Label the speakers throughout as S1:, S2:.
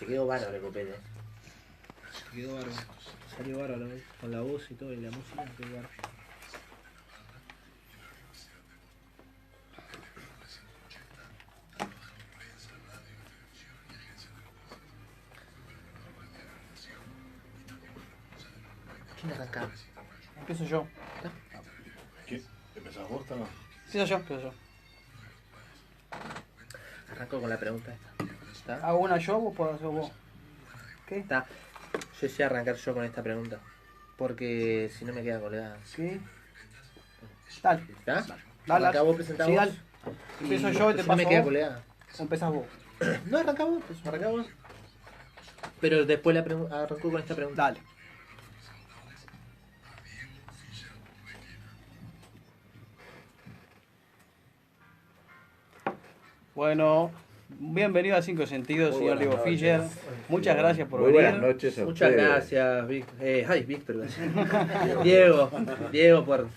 S1: Te quedó bárbaro el copete.
S2: Te quedó bárbaro. Salió bárbaro, con la voz y todo, y la música, quedó bárbaro.
S1: ¿Quién arranca?
S3: Empiezo yo.
S4: ¿Qué? ¿Empezás vos, Tano?
S3: Empiezo yo.
S1: Arranco con la pregunta esta. ¿Está?
S3: ¿Hago una yo o puedo hacer vos? ¿Qué?
S1: Está. Yo sé arrancar yo con esta pregunta. Porque si no me queda colgada.
S3: ¿Qué? Dale.
S1: ¿Está?
S3: Dale.
S1: Arranca vos, presentá
S3: Sí,
S1: vos.
S3: dale. Empiezo yo y te
S1: no
S3: paso
S1: me queda
S3: vos.
S1: colgada.
S3: ¿O empezás vos?
S1: No, arranca vos. Arranca vos. Pero después arrancó con esta pregunta.
S3: Dale. Bueno, bienvenido a Cinco Sentidos, señor Diego Fischer. Muchas gracias por venir.
S4: Buenas noches a
S1: Muchas
S4: ustedes.
S1: gracias, Víctor. Diego por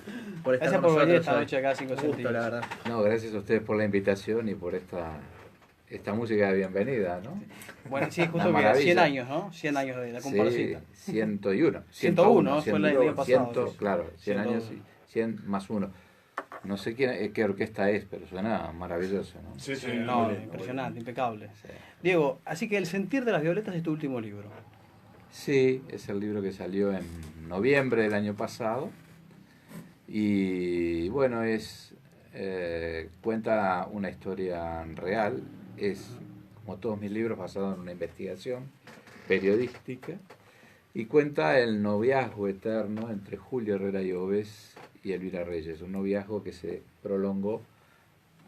S1: estar
S3: Gracias
S1: con
S3: por venir
S1: nosotros
S3: esta
S1: hoy.
S3: noche acá a Cinco
S1: Un gusto,
S3: Sentidos.
S1: la verdad.
S4: No, gracias a ustedes por la invitación y por esta música de bienvenida, ¿no?
S3: Bueno, sí, justo
S4: Una
S3: que
S4: maravilla.
S3: 100 años, ¿no? 100 años de la comparsita.
S4: Sí, 101.
S3: 101, fue el año pasado, sí.
S4: Claro, 100 años
S3: 101.
S4: y 100 más 1. No sé qué orquesta es, pero suena maravilloso, ¿no?
S5: Sí, sí.
S3: No, impresionante, impecable. Diego, así que El sentir de las violetas es tu último libro.
S4: Sí, es el libro que salió en noviembre del año pasado. Y bueno, cuenta una historia real. Es, como todos mis libros, basado en una investigación periodística. Y cuenta el noviazgo eterno entre Julio Herrera Llobes y Elvira Reyes. Un noviazgo que se prolongó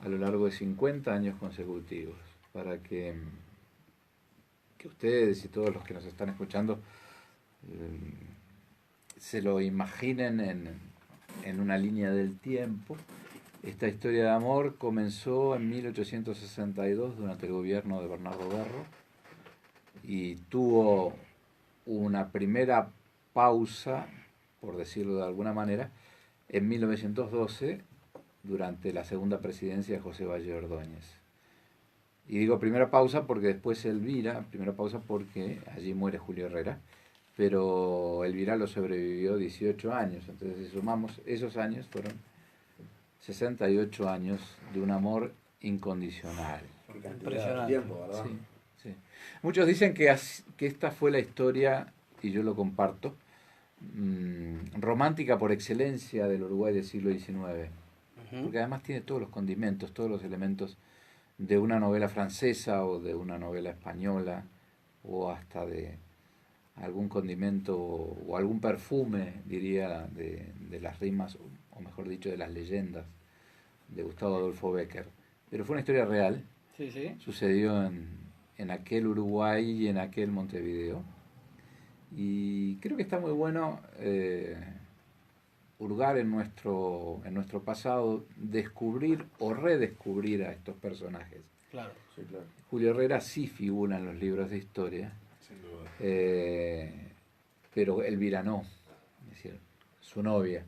S4: a lo largo de 50 años consecutivos. Para que ustedes y todos los que nos están escuchando se lo imaginen en una línea del tiempo. Esta historia de amor comenzó en 1862 durante el gobierno de Bernardo Berro y tuvo una primera pausa, por decirlo de alguna manera, en 1912 durante la segunda presidencia de José Valle Ordóñez. Y digo primera pausa porque después Elvira, primera pausa porque allí muere Julio Herrera, pero Elvira lo sobrevivió 18 años, entonces si sumamos esos años fueron 68 años de un amor incondicional.
S3: Impresionante.
S5: Tiempo, ¿verdad?
S4: Sí, sí. Muchos dicen que esta fue la historia, y yo lo comparto, romántica por excelencia del Uruguay del siglo XIX, porque además tiene todos los condimentos, todos los elementos de una novela francesa o de una novela española o hasta de algún condimento o algún perfume, diría, de las rimas, o mejor dicho, de las leyendas de Gustavo Adolfo Bécquer. Pero fue una historia real,
S3: Sí, sí.
S4: sucedió en aquel Uruguay y en aquel Montevideo. Y creo que está muy bueno hurgar en nuestro pasado, descubrir o redescubrir a estos personajes.
S3: Claro.
S5: Sí, claro.
S4: Julio Herrera sí figura en los libros de historia,
S5: Sin duda.
S4: pero Elvira no, es decir, su novia.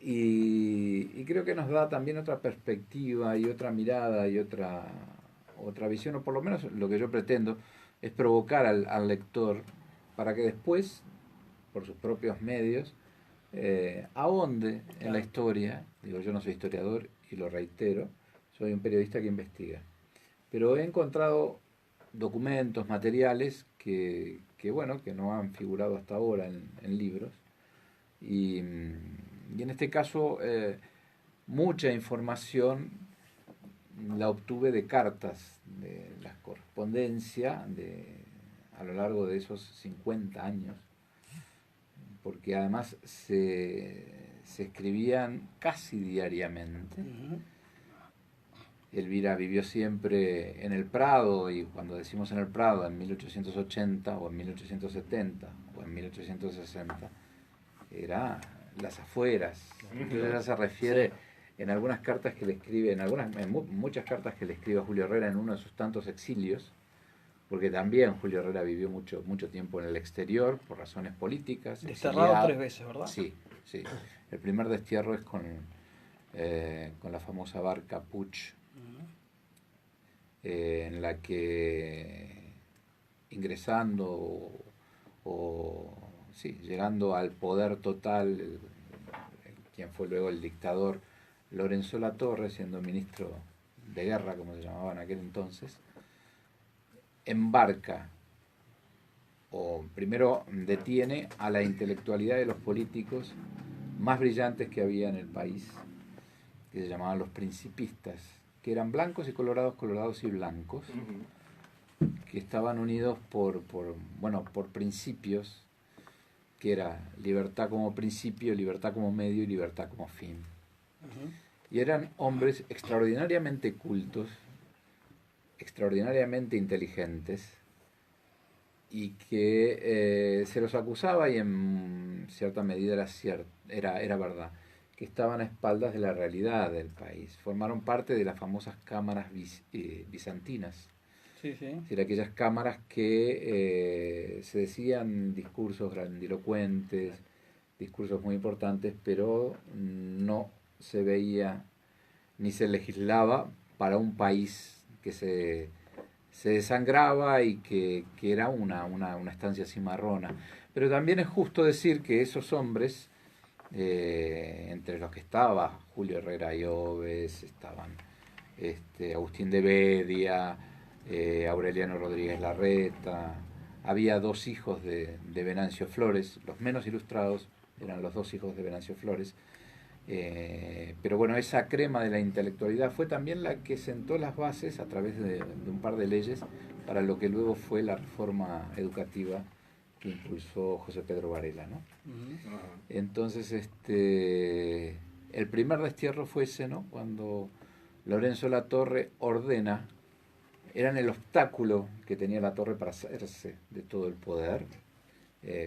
S4: Y creo que nos da también otra perspectiva y otra mirada y otra visión, o por lo menos lo que yo pretendo es provocar al lector para que después, por sus propios medios, ahonde en la historia. Digo, yo no soy historiador y lo reitero, soy un periodista que investiga. Pero he encontrado documentos, materiales que no han figurado hasta ahora en libros. Y en este caso, mucha información la obtuve de cartas, de la correspondencia a lo largo de esos 50 años, porque además se escribían casi diariamente. Elvira vivió siempre en el Prado, y cuando decimos en el Prado, en 1880 o en 1870 o en 1860, era las afueras. Entonces ella se refiere en algunas cartas que le escribe, en muchas cartas que le escribe a Julio Herrera en uno de sus tantos exilios, porque también Julio Herrera vivió mucho tiempo en el exterior por razones políticas.
S3: Desterrado
S4: exiliado.
S3: 3 veces, ¿verdad?
S4: Sí, sí. El primer destierro es con la famosa barca Puch, en la que ingresando sí, llegando al poder total, quien fue luego el dictador Lorenzo Latorre, siendo ministro de guerra, como se llamaba en aquel entonces, embarca o primero detiene a la intelectualidad de los políticos más brillantes que había en el país, que se llamaban los principistas, que eran blancos y colorados, colorados y blancos, que estaban unidos por principios, que era libertad como principio, libertad como medio y libertad como fin. Y eran hombres extraordinariamente cultos, extraordinariamente inteligentes, y que se los acusaba, y en cierta medida era verdad, que estaban a espaldas de la realidad del país. Formaron parte de las famosas cámaras bizantinas.
S3: Sí, sí.
S4: Es decir, aquellas cámaras que se decían discursos grandilocuentes, discursos muy importantes, pero no se veía ni se legislaba para un país que se desangraba y que era una estancia cimarrona. Pero también es justo decir que esos hombres, entre los que estaba Julio Herrera Lloves, estaban Agustín de Bedia, Aureliano Rodríguez Larreta, había dos hijos de Venancio Flores, los menos ilustrados eran los dos hijos de Venancio Flores, pero bueno, esa crema de la intelectualidad fue también la que sentó las bases a través de un par de leyes para lo que luego fue la reforma educativa que impulsó José Pedro Varela, ¿no? Entonces, el primer destierro fue ese, ¿no? Cuando Lorenzo Latorre ordena, eran el obstáculo que tenía Latorre para hacerse de todo el poder.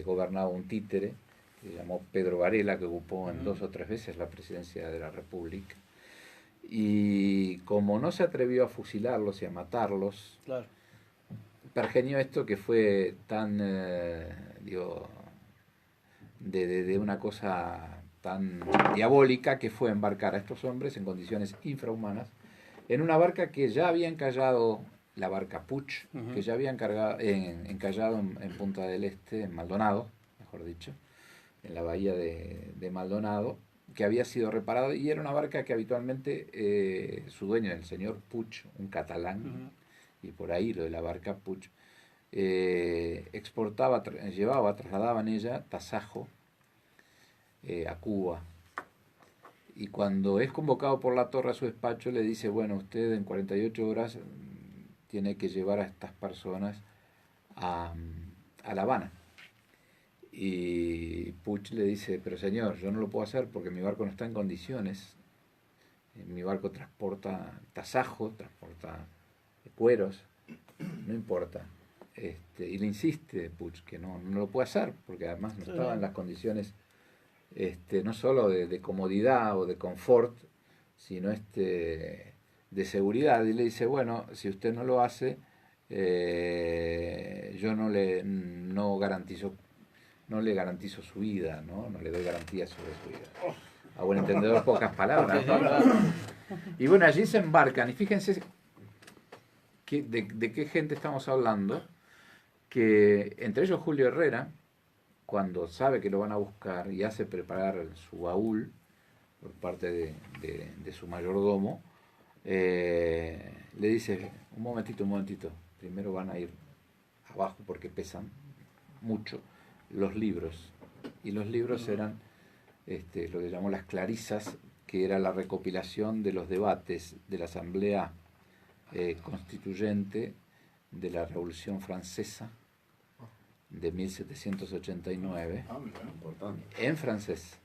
S4: Gobernaba un títere que se llamó Pedro Varela, que ocupó en 2 o 3 veces la presidencia de la República. Y como no se atrevió a fusilarlos y a matarlos,
S3: Claro.
S4: pergenió esto que fue tan, de una cosa tan diabólica, que fue embarcar a estos hombres en condiciones infrahumanas en una barca que ya había encallado, la barca Puch, que ya había encallado en Punta del Este, en Maldonado, mejor dicho, en la bahía de Maldonado, que había sido reparado, y era una barca que habitualmente su dueño, el señor Puch, un catalán, y por ahí lo de la barca Puch, trasladaba en ella tasajo a Cuba. Y cuando es convocado por Latorre a su despacho, le dice, bueno, usted en 48 horas tiene que llevar a estas personas a La Habana. Y Puch le dice, pero señor, yo no lo puedo hacer porque mi barco no está en condiciones. Mi barco transporta tasajo, transporta cueros, no importa. Y le insiste Puch que no lo puede hacer, porque además no estaba en las condiciones, no solo de comodidad o de confort, sino de seguridad. Y le dice, bueno, si usted no lo hace, yo no le garantizo su vida, ¿no? No le doy garantía sobre su vida. A buen entendedor, pocas palabras, ¿no? Y bueno, allí se embarcan, y fíjense de qué gente estamos hablando, que entre ellos Julio Herrera, cuando sabe que lo van a buscar y hace preparar su baúl por parte de su mayordomo, le dice, un momentito, primero van a ir abajo porque pesan mucho los libros, y los libros eran lo que llamó las clarisas, que era la recopilación de los debates de la Asamblea Constituyente de la Revolución Francesa de 1789, en francés.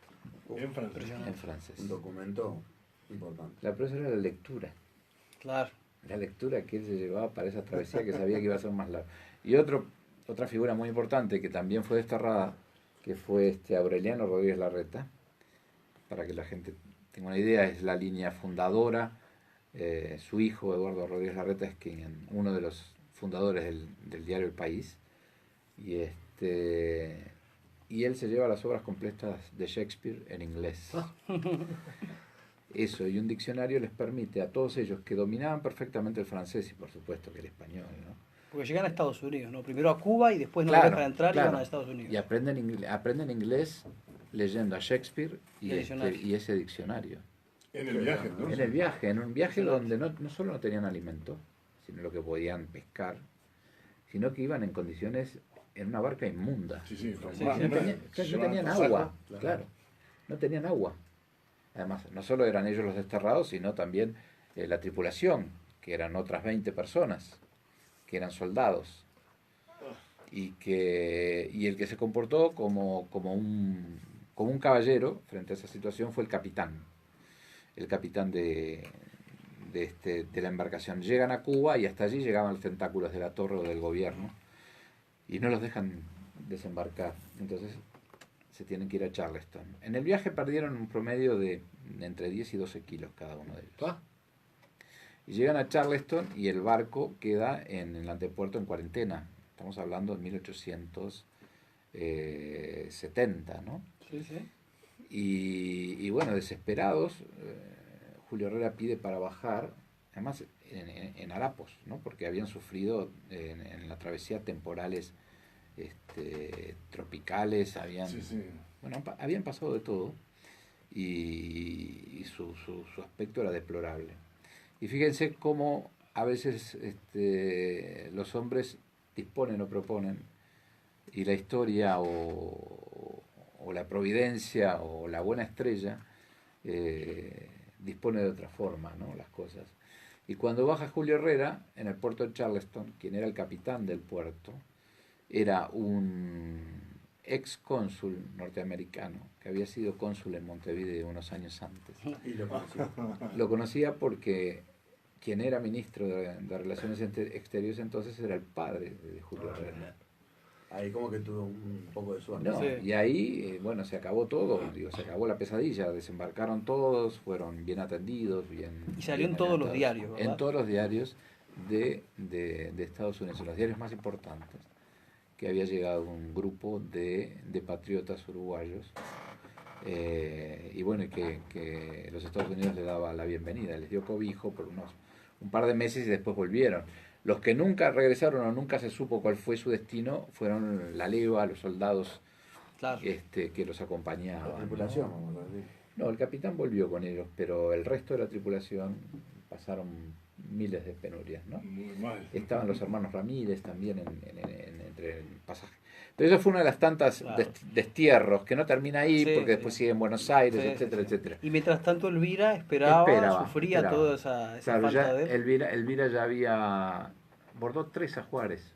S5: En francés.
S4: En francés.
S5: Un documento importante.
S4: La prueba era la lectura.
S3: Claro.
S4: La lectura que él se llevaba para esa travesía, que sabía que iba a ser más larga. Y otra figura muy importante que también fue desterrada, que fue Aureliano Rodríguez Larreta, para que la gente tenga una idea, es la línea fundadora. Su hijo, Eduardo Rodríguez Larreta, es uno de los fundadores del diario El País. Y él se lleva las obras completas de Shakespeare en inglés. Eso, y un diccionario les permite a todos ellos que dominaban perfectamente el francés y por supuesto que el español, ¿no?
S3: Porque llegan a Estados Unidos, ¿no? Primero a Cuba y después no
S4: Claro,
S3: dejan entrar
S4: claro.
S3: y van a Estados Unidos.
S4: Y aprenden inglés leyendo a Shakespeare
S3: Y el diccionario.
S4: y ese diccionario.
S5: En el viaje, entonces.
S4: En un viaje donde no solo no tenían alimento, sino lo que podían pescar, sino que iban en condiciones, en una barca inmunda.
S5: Sí, sí,
S3: Sí,
S4: No
S3: sí,
S4: tenían agua, claro. No tenían agua. Además, no solo eran ellos los desterrados, sino también la tripulación, que eran otras 20 personas, que eran soldados. Y el que se comportó como un caballero frente a esa situación fue el capitán de la embarcación. Llegan a Cuba y hasta allí llegaban los tentáculos de la torre o del gobierno y no los dejan desembarcar. Entonces se tienen que ir a Charleston. En el viaje perdieron un promedio de entre 10 y 12 kilos cada uno de ellos. Y llegan a Charleston y el barco queda en el antepuerto en cuarentena. Estamos hablando de 1870, ¿no?
S3: Sí, sí.
S4: Y bueno, desesperados, Julio Herrera pide para bajar, además en harapos, ¿no? Porque habían sufrido en la travesía temporales tropicales,
S5: Sí, sí.
S4: habían pasado de todo y su aspecto era deplorable. Y fíjense cómo a veces los hombres disponen o proponen y la historia o la providencia o la buena estrella dispone de otra forma, ¿no? Las cosas. Y cuando baja Julio Herrera en el puerto de Charleston, quien era el capitán del puerto, era un ex cónsul norteamericano que había sido cónsul en Montevideo unos años antes.
S5: Y lo conoció.
S4: Lo conocía porque quien era ministro de Relaciones Exteriores entonces era el padre de Julio Herrera.
S5: Ahí como que tuvo un poco de suerte.
S4: No,
S3: Sí.
S4: y ahí, bueno, se acabó todo, se acabó la pesadilla, desembarcaron todos, fueron bien atendidos, bien...
S3: Y salió en
S4: bien
S3: todos los
S4: orientados.
S3: diarios, ¿verdad?
S4: En todos los diarios de Estados Unidos, en los diarios más importantes, que había llegado un grupo de patriotas uruguayos, y bueno, y que los Estados Unidos les daba la bienvenida, les dio cobijo por un par de meses y después volvieron. Los que nunca regresaron o nunca se supo cuál fue su destino fueron la leva, los soldados
S3: Claro.
S4: que los
S5: La
S4: acompañaban.
S5: tripulación,
S4: ¿no?
S5: vamos a decir.
S4: No, el capitán volvió con ellos, pero el resto de la tripulación pasaron miles de penurias, ¿no?
S5: Muy mal.
S4: Estaban los hermanos Ramírez también entre el pasaje. Pero eso fue una de las tantas
S3: Claro.
S4: destierros, que no termina ahí,
S3: Sí,
S4: porque
S3: sí.
S4: después sigue en Buenos Aires,
S3: Sí,
S4: etcétera,
S3: sí, sí.
S4: etcétera.
S3: Y mientras tanto Elvira esperaba, sufría
S4: esperaba.
S3: toda esa
S4: Claro,
S3: falta
S4: ya
S3: de él.
S4: Elvira ya había bordó 3 ajuares.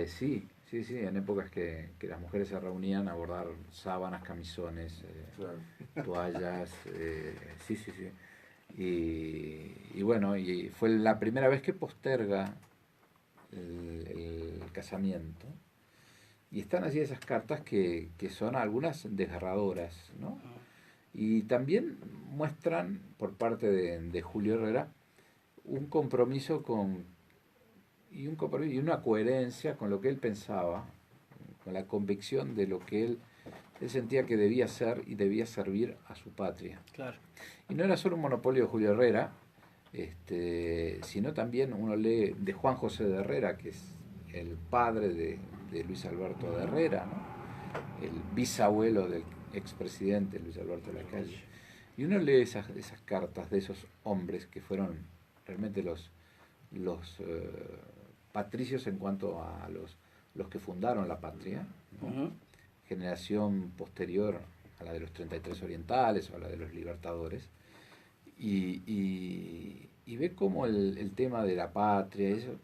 S4: Sí, en épocas que las mujeres se reunían a bordar sábanas, camisones,
S5: Claro.
S4: toallas, sí. Y bueno, y fue la primera vez que posterga el casamiento. Y están allí esas cartas que son algunas desgarradoras, ¿no? Y también muestran por parte de Julio Herrera un compromiso y una coherencia con lo que él pensaba, con la convicción de lo que él sentía que debía ser y debía servir a su patria.
S3: Claro.
S4: Y no era solo un monopolio de Julio Herrera, sino también uno lee de Juan José de Herrera, que es el padre de Luis Alberto de Herrera, ¿no? El bisabuelo del expresidente Luis Alberto de la Calle. Y uno lee esas cartas de esos hombres que fueron realmente los patricios en cuanto a los que fundaron la patria, ¿no?
S3: Ujú.
S4: Generación posterior a la de los 33 orientales o a la de los libertadores, y ve cómo el tema de la patria, eso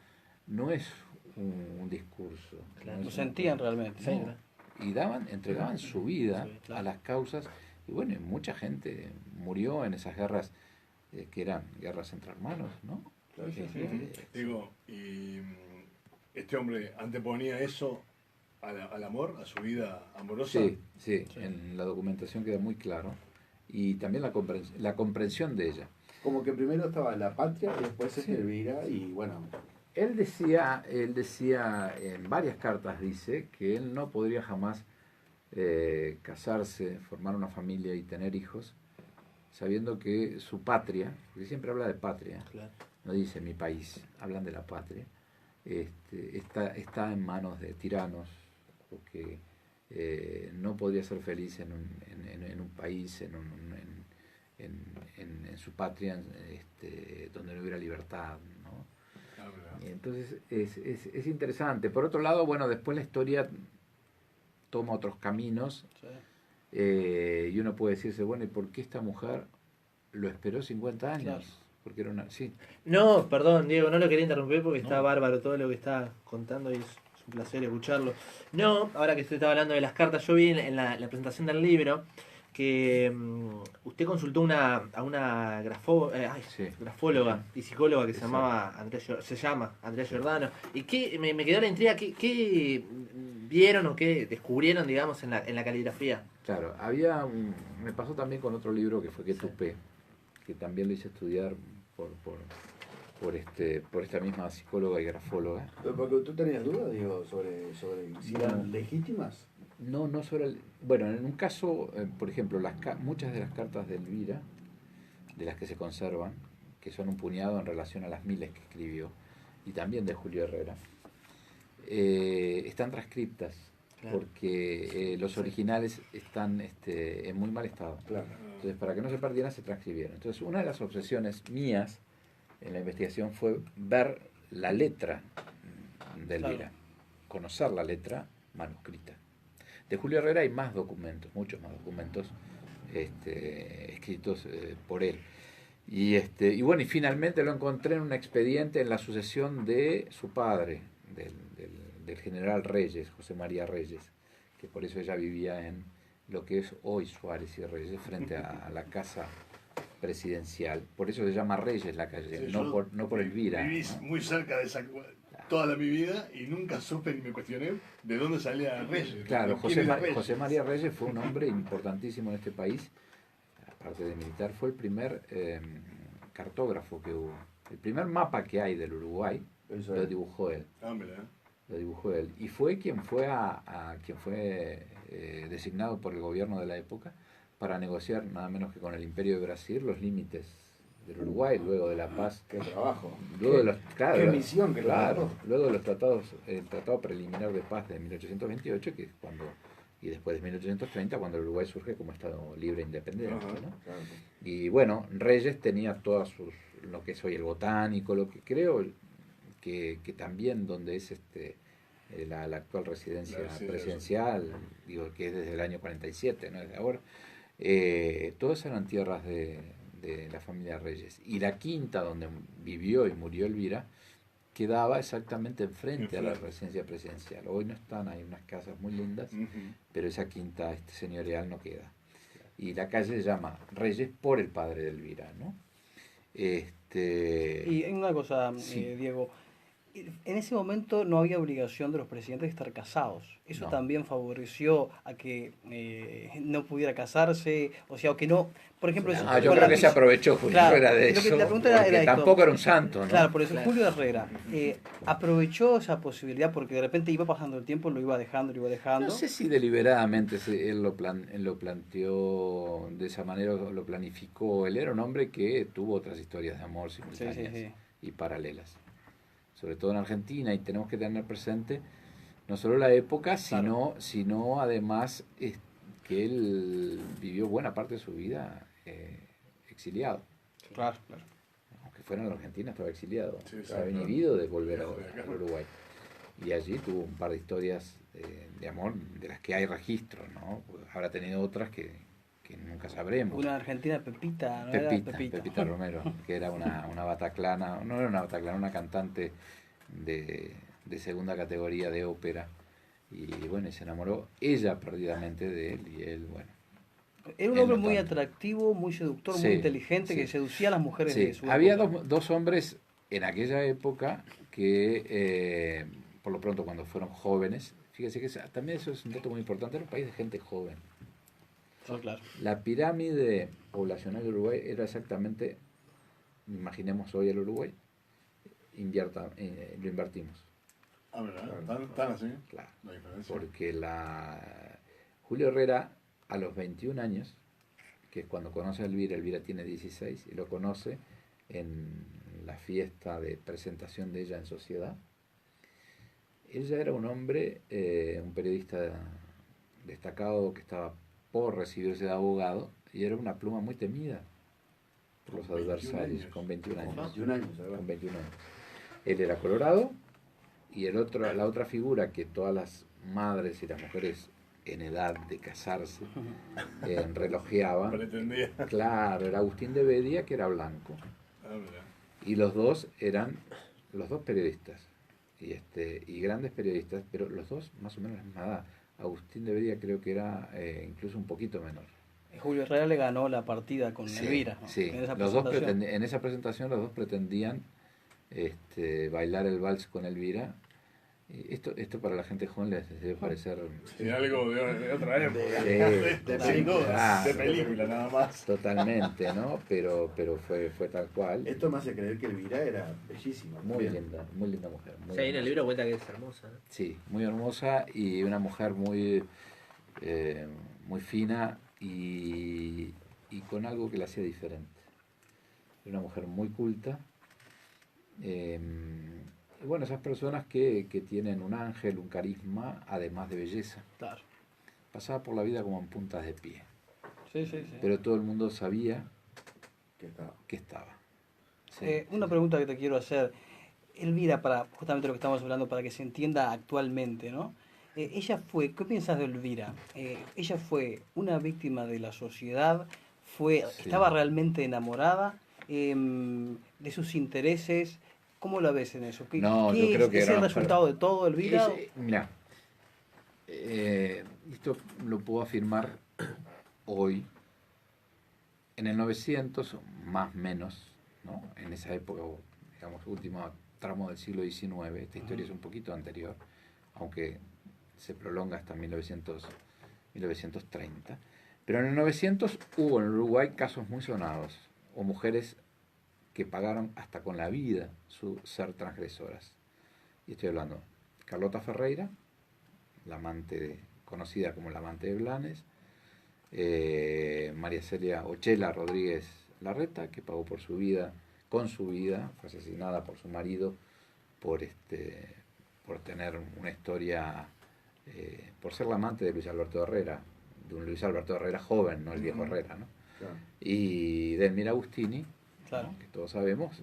S4: no es un discurso.
S3: Claro,
S4: no
S3: lo
S4: es
S3: sentían
S4: una-
S3: realmente.
S4: no. Y entregaban su vida
S3: Sí, claro.
S4: a las causas, y bueno, y mucha gente murió en esas guerras que eran guerras entre hermanos, ¿no?
S5: Claro,
S3: Sí, sí,
S5: Digo, y este hombre anteponía eso al amor, a su vida amorosa.
S4: Sí,
S3: Sí.
S4: en la documentación queda muy claro, y también la comprensión de ella.
S5: Como que primero estaba la patria y después
S4: Sí.
S5: Elvira y bueno,
S4: Él decía en varias cartas, dice que él no podría jamás casarse, formar una familia y tener hijos, sabiendo que su patria, porque siempre habla de patria,
S3: Claro.
S4: no dice mi país, hablan de la patria, está en manos de tiranos, porque no podría ser feliz en un país, en su patria, donde no hubiera libertad, ¿no? Entonces es interesante. Por otro lado, bueno, después la historia toma otros caminos,
S3: Sí.
S4: Y uno puede decirse, bueno, ¿y por qué esta mujer lo esperó 50 años?
S3: Claro.
S4: Porque era una... Sí,
S1: No, perdón, Diego, no lo quería interrumpir porque está
S4: No.
S1: bárbaro todo lo que está contando y es un placer escucharlo. No, ahora que usted estaba hablando de las cartas, yo vi en la presentación del libro que usted consultó a una
S4: Sí.
S1: grafóloga y psicóloga que
S4: Exacto.
S1: se llama Andrea Giordano. ¿Y qué me quedó la intriga? ¿Qué vieron o qué descubrieron, digamos, en la caligrafía?
S4: Claro, me pasó también con otro libro que fue Que Tupé, que también lo hice estudiar por esta misma psicóloga y grafóloga.
S6: Pero porque tú tenías dudas, digo, sobre si eran legítimas.
S4: No sobre bueno, en un caso, por ejemplo, muchas de las cartas de Elvira, de las que se conservan, que son un puñado en relación a las miles que escribió, y también de Julio Herrera, están transcriptas,
S1: Claro.
S4: porque los originales están en muy mal estado.
S6: Claro.
S4: Entonces, para que no se perdieran, se transcribieron. Entonces, una de las obsesiones mías en la investigación fue ver la letra de Elvira,
S3: Claro.
S4: conocer la letra manuscrita. De Julio Herrera hay más documentos, muchos más documentos escritos por él. Y bueno, y finalmente lo encontré en un expediente en la sucesión de su padre, del general Reyes, José María Reyes, que por eso ella vivía en lo que es hoy Suárez y Reyes, frente a la casa presidencial. Por eso se llama Reyes la calle,
S5: Sí,
S4: no por Elvira.
S5: Viví
S4: ¿no?
S5: muy cerca de esa toda mi vida y nunca supe ni me cuestioné de dónde salía Reyes.
S4: Claro,
S5: ¿Quién era Reyes?
S4: José María Reyes fue un hombre importantísimo en este país, aparte de militar, fue el primer cartógrafo que hubo. El primer mapa que hay del Uruguay
S6: Eso
S4: lo
S6: es.
S4: dibujó él.
S5: Ah, mira.
S4: Lo dibujó él. Y fue quien fue designado por el gobierno de la época para negociar nada menos que con el Imperio de Brasil los límites del Uruguay luego de la paz.
S6: Qué trabajo.
S4: Luego de los, claro,
S6: qué misión que
S4: claro,
S6: logró.
S4: luego de los tratados, el Tratado Preliminar de Paz de 1828, que es cuando, y después de 1830, cuando el Uruguay surge como Estado libre e independiente,
S5: Ajá.
S4: ¿no?
S6: Claro.
S4: Y bueno, Reyes tenía todas lo que es hoy el botánico, lo que creo que también donde es la actual residencia presidencial, digo que es desde el año 47, no desde ahora, todas eran tierras de la familia Reyes. Y la quinta donde vivió y murió Elvira quedaba exactamente enfrente a la residencia presidencial. Hoy no están, hay unas casas muy lindas, pero esa quinta señorial no queda. Y la calle se llama Reyes por el padre de Elvira, ¿no?
S3: Y hay una cosa,
S4: Sí.
S3: Diego. En ese momento no había obligación de los presidentes de estar casados. Eso
S4: No.
S3: también favoreció a que no pudiera casarse, o sea, o que no, por ejemplo...
S4: Yo
S3: con
S4: creo
S3: la-
S4: que se aprovechó Julio
S3: Claro,
S4: Herrera de
S3: lo que
S4: eso,
S3: la pregunta era
S4: porque
S3: esto.
S4: tampoco era un santo, ¿no?
S3: Claro, por eso
S1: Claro.
S3: Julio Herrera aprovechó esa posibilidad porque de repente iba pasando el tiempo, lo iba dejando.
S4: No sé si deliberadamente él lo planteó de esa manera, lo planificó. Él era un hombre que tuvo otras historias de amor simultáneas
S3: sí.
S4: y paralelas, sobre todo en Argentina, y tenemos que tener presente no solo la época, sino además que él vivió buena parte de su vida exiliado.
S3: Claro, claro.
S4: Aunque fuera en la Argentina, estaba exiliado,
S5: Sí,
S4: estaba
S5: claro.
S4: inhibido de volver
S5: Lejos de acá.
S4: al Uruguay. Y allí tuvo un par de historias de amor de las que hay registro, ¿no? Pues habrá tenido otras que nunca sabremos.
S3: Una argentina Pepita, ¿no? Era
S4: Pepita Romero, que era una bataclana, no era una bataclana, una cantante de segunda categoría de ópera. Y bueno, se enamoró ella perdidamente de él, y él, bueno.
S3: Era un
S4: Él
S3: hombre
S4: no
S3: muy
S4: tanto.
S3: atractivo, muy seductor,
S4: Sí,
S3: muy inteligente,
S4: sí.
S3: que seducía a las mujeres
S4: Sí,
S3: de su
S4: había
S3: época.
S4: dos hombres en aquella época que, por lo pronto, cuando fueron jóvenes, fíjese que también eso es un dato muy importante, era un país de gente joven.
S3: Sí, claro.
S4: La pirámide poblacional del Uruguay era exactamente, imaginemos hoy el Uruguay, lo invertimos.
S5: Ah, ¿verdad? ¿Tan así?
S4: Claro,
S5: La diferencia.
S4: porque Julio Herrera, a los 21 años, que es cuando conoce a Elvira tiene 16, y lo conoce en la fiesta de presentación de ella en sociedad. Ella era un hombre, un periodista destacado que estaba por recibirse de abogado y era una pluma muy temida por los adversarios, con 21 años.
S6: 21 años, ¿verdad?
S4: Con 21 años. Él era colorado y la otra figura que todas las madres y las mujeres en edad de casarse relojeaban,
S5: Pretendía.
S4: claro, era Agustín de Bedia, que era blanco,
S5: Ah, mirá.
S4: y los dos eran los dos periodistas y grandes periodistas, pero los dos más o menos la misma edad. Agustín de Bedia creo que era incluso un poquito menor.
S3: Julio Herrera le ganó la partida con
S4: Sí,
S3: Elvira, ¿no?
S4: sí.
S3: En esa
S4: Los dos
S3: presentación.
S4: en esa presentación los dos pretendían bailar el vals con Elvira. Y esto para la gente joven les debe parecer
S5: Sí, algo de otra época.
S4: de
S5: Sin duda,
S4: claro,
S5: de película nada más.
S4: totalmente, ¿no? Pero fue tal cual.
S6: Esto me hace creer que Elvira era bellísima.
S4: Muy
S6: también.
S4: linda mujer. Muy
S1: Sí, ahí en el
S4: hermosa.
S1: libro cuenta que es hermosa, ¿no?
S4: Sí, muy hermosa y una mujer muy fina y con algo que la hacía diferente. Una mujer muy culta. Y bueno, esas personas que tienen un ángel, un carisma, además de belleza.
S3: Claro.
S4: Pasaba por la vida como en puntas de pie.
S3: Sí, sí, sí.
S4: Pero todo el mundo sabía
S6: Que estaba.
S4: que estaba. Sí,
S3: Una
S4: sí.
S3: pregunta que te quiero hacer. Elvira, para justamente lo que estamos hablando, para que se entienda actualmente, ¿no? Ella fue, ¿qué piensas de Elvira? Ella fue una víctima de la sociedad,
S4: Sí.
S3: estaba realmente enamorada de sus intereses. ¿Cómo la ves en eso?
S4: No, yo creo que
S3: es
S4: era
S3: el
S4: una mujer-
S3: resultado de todo, Elvira?
S4: Mira, esto lo puedo afirmar hoy. En el 900, más o menos, ¿no? En esa época, digamos, último tramo del siglo XIX, esta historia es un poquito anterior, aunque se prolonga hasta 1930. Pero en el 900 hubo en Uruguay casos muy sonados, o mujeres que pagaron hasta con la vida su ser transgresoras. Y estoy hablando de Carlota Ferreira, la amante conocida como la amante de Blanes, María Celia Ochela Rodríguez Larreta, que pagó por su vida, con su vida, fue asesinada por su marido por tener una historia, por ser la amante de Luis Alberto Herrera, de un Luis Alberto Herrera joven, no el viejo Herrera, ¿no?
S6: Claro.
S4: Y de Elmira Agustini,
S3: Claro.
S4: ¿no? Que todos sabemos,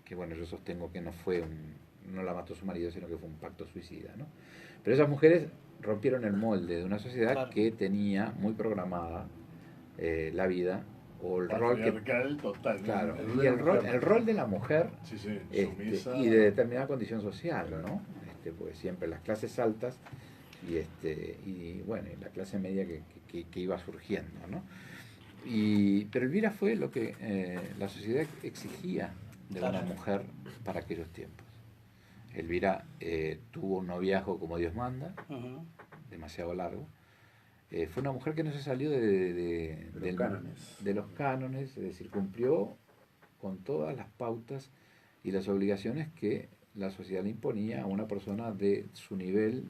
S4: que bueno, yo sostengo que no la mató su marido, sino que fue un pacto suicida, ¿no? Pero esas mujeres rompieron el molde de una sociedad
S3: Claro.
S4: que tenía muy programada la vida o el rol que...
S5: Patriarcal total. ¿no?
S4: Claro,
S6: El
S4: y
S6: rol de la mujer.
S4: el rol de la mujer
S5: Sí, sí, sumisa.
S4: y de determinada condición social, ¿no? Pues siempre las clases altas y bueno, y la clase media que iba surgiendo, ¿no? Pero Elvira fue lo que la sociedad exigía de
S3: Claro.
S4: una mujer para aquellos tiempos. Elvira tuvo un noviazgo como Dios manda,
S3: Ujú.
S4: demasiado largo. Fue una mujer que no se salió de
S6: los cánones.
S4: de los cánones, es decir, cumplió con todas las pautas y las obligaciones que la sociedad le imponía a una persona de su nivel,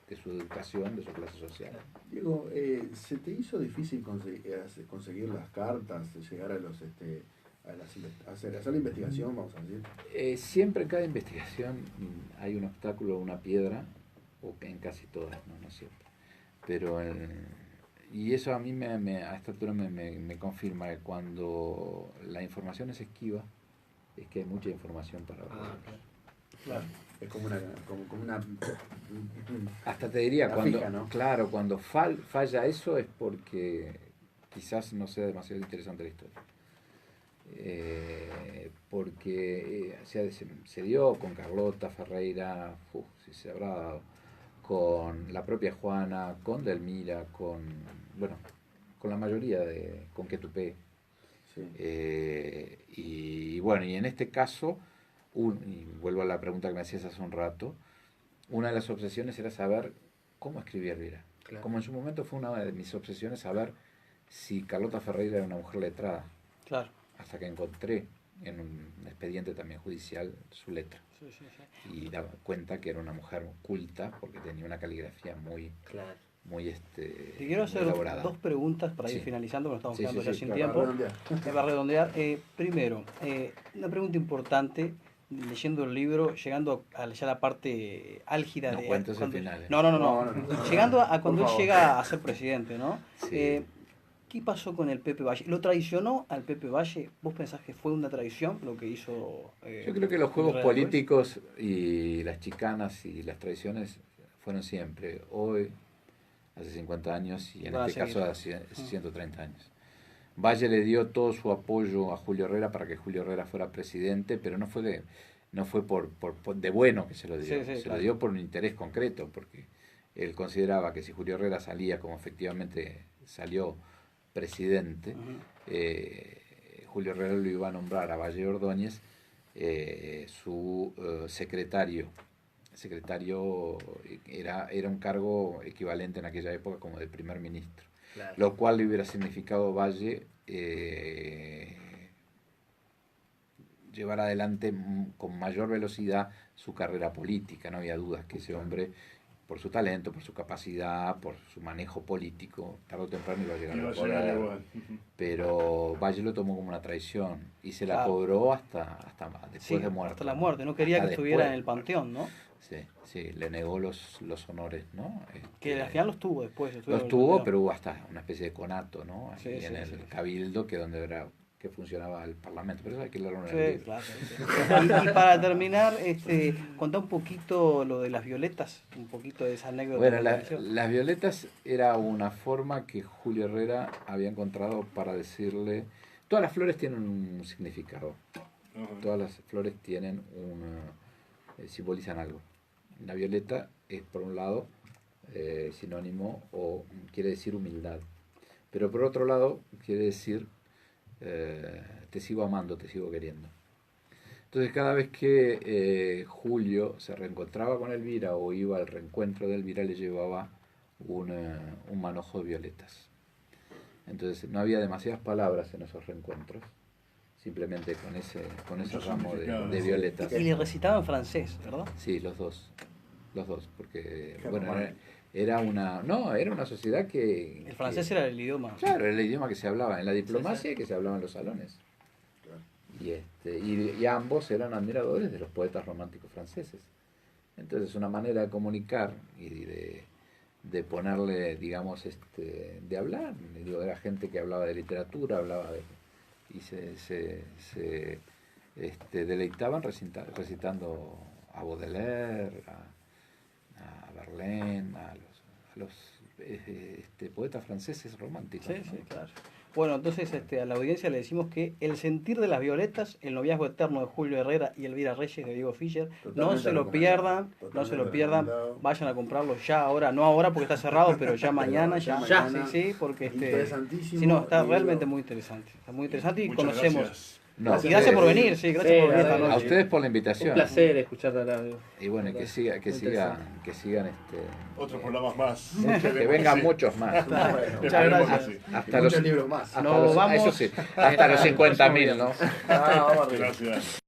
S4: de su educación, de su clase social.
S6: Diego, ¿se te hizo difícil conseguir las cartas, llegar a los hacer la investigación, vamos a decir?
S4: Siempre en cada investigación hay un obstáculo, una piedra, o en casi todas, no siempre. Pero y eso a mí a esta altura me confirma que cuando la información es esquiva, es que hay mucha información para
S1: Ah,
S4: ver.
S6: Claro. Es como una
S4: Hasta te diría,
S6: La
S4: cuando,
S6: fija, ¿no?
S4: claro, cuando falla eso es porque quizás no sea demasiado interesante la historia. Porque se dio con Carlota Ferreira, si se habrá dado, con la propia Juana, con Delmira, con la mayoría con Quetupé.
S6: Sí.
S4: Y bueno, y en este caso, y vuelvo a la pregunta que me hacías hace un rato, una de las obsesiones era saber cómo escribía Elvira.
S1: Claro.
S4: Como en su momento fue una de mis obsesiones saber si Carlota Ferreira era una mujer letrada,
S3: Claro.
S4: hasta que encontré en un expediente también judicial su letra.
S3: Sí, sí, sí.
S4: Y daba cuenta que era una mujer culta porque tenía una caligrafía muy,
S1: Claro.
S4: muy
S3: Te quiero
S4: muy
S3: hacer
S4: elaborada.
S3: 2 preguntas para ir
S4: Sí.
S3: finalizando, porque estamos
S4: Sí,
S3: quedando
S4: sí,
S3: ya
S4: sí,
S3: sin
S6: Para
S3: tiempo.
S6: redondear.
S3: Para redondear, primero, una pregunta importante, leyendo el libro, llegando a ya la parte álgida
S4: No
S3: de...
S4: cuentes el
S3: cuando-
S4: final,
S3: no, no, no,
S6: No,
S3: no.
S6: no, no.
S3: Llegando a
S6: Por
S3: cuando él
S6: favor.
S3: llega a ser presidente, ¿no?
S4: Sí.
S3: ¿Qué pasó con el Pepe Valle? ¿Lo traicionó al Pepe Valle? ¿Vos pensás que fue una traición lo que hizo?
S4: Yo creo que los juegos
S3: Herrera Luis?
S4: políticos y las chicanas y las traiciones fueron siempre. Hoy, hace 50 años y en
S3: Van a
S4: este
S3: seguir.
S4: caso hace 130 años. Valle le dio todo su apoyo a Julio Herrera para que Julio Herrera fuera presidente, pero no fue de bueno que se lo dio.
S3: Sí, sí,
S4: se
S3: claro.
S4: lo dio por un interés concreto, porque él consideraba que si Julio Herrera salía como efectivamente salió presidente,
S3: Ujú.
S4: Julio Herrera lo iba a nombrar a Valle Ordóñez su secretario. Secretario era un cargo equivalente en aquella época como de primer ministro,
S1: Claro.
S4: lo cual le hubiera significado Valle llevar adelante con mayor velocidad su carrera política. No había dudas que ese hombre, por su talento, por su capacidad, por su manejo político, tarde o temprano iba a llegar
S5: Iba a
S4: al
S5: llegar
S4: poder.
S5: igual.
S4: Pero Valle lo tomó como una traición y se la
S3: Claro.
S4: cobró hasta después
S3: Sí,
S4: de muerto.
S3: hasta la muerte. No quería
S4: Hasta
S3: que estuviera en
S4: después.
S3: el panteón, ¿no?
S4: Sí, sí, le negó los honores, ¿no?
S3: Que al final los tuvo después.
S4: Los tuvo, pero hubo hasta una especie de conato, ¿no? Ahí
S3: Sí, sí,
S4: en el
S3: sí.
S4: Cabildo, que funcionaba el Parlamento. Pero eso hay que leerlo en el
S3: Sí,
S4: libro.
S3: claro. Sí. Y para terminar, contá un poquito lo de las violetas, un poquito de esa anécdota.
S4: Bueno,
S3: que pareció.
S4: las violetas era una forma que Julio Herrera había encontrado para decirle... Todas las flores tienen un significado.
S5: Ajá.
S4: Todas las flores tienen simbolizan algo. La violeta es, por un lado, sinónimo o quiere decir humildad. Pero por otro lado, quiere decir te sigo amando, te sigo queriendo. Entonces, cada vez que Julio se reencontraba con Elvira o iba al reencuentro de Elvira, le llevaba un manojo de violetas. Entonces, no había demasiadas palabras en esos reencuentros, simplemente con ese
S5: Mucho
S4: ramo
S5: significado,
S4: de
S5: sí.
S4: violetas.
S3: Y le recitaba en francés, ¿verdad?
S4: Sí, los dos, porque
S6: Qué
S4: bueno,
S6: romántico.
S4: era una sociedad que...
S3: El francés
S4: que-
S3: era el idioma.
S4: Claro, era el idioma que se hablaba en la diplomacia
S3: Sí, sí.
S4: y que se hablaba en los salones.
S6: Claro.
S4: Y ambos eran admiradores de los poetas románticos franceses. Entonces, una manera de comunicar y de ponerle, digamos, de hablar. Digo, era gente que hablaba de literatura, y se deleitaban recitando a Baudelaire, a Verlaine, a los poetas franceses románticos.
S3: Sí,
S4: ¿no?
S3: sí, claro. Bueno, entonces a la audiencia le decimos que El sentir de las violetas, el noviazgo eterno de Julio Herrera y Elvira Reyes de Diego Fischer, no
S6: Totalmente
S3: se lo
S6: recomendado.
S3: pierdan, no se
S6: Totalmente
S3: lo pierdan,
S6: recomendado.
S3: vayan a comprarlo ya ahora, no ahora porque está cerrado, pero ya mañana,
S6: Ya
S3: ya,
S6: mañana.
S3: sí, sí, porque
S6: Interesantísimo
S3: sí, no, está
S6: libro.
S3: realmente muy interesante, está muy interesante y
S5: Muchas
S3: conocemos.
S5: gracias.
S4: No,
S3: Y gracias por
S4: ustedes-
S3: venir, sí, gracias
S1: Sí,
S3: por venir
S1: la
S3: esta
S1: verdad,
S4: a
S3: noche.
S4: ustedes por la
S1: Un
S4: invitación.
S1: placer escucharte hablar.
S4: Y bueno, que sigan
S5: Otros programas más.
S4: que vengan muchos más.
S3: Muchas
S5: Esperemos
S3: gracias.
S5: que sí.
S4: Hasta
S6: Muchos
S4: los,
S6: libros más.
S4: hasta
S3: Nos
S4: los,
S3: vamos.
S4: eso sí, hasta los 50.000, ¿no?
S6: Ah, vamos arriba.
S5: Gracias.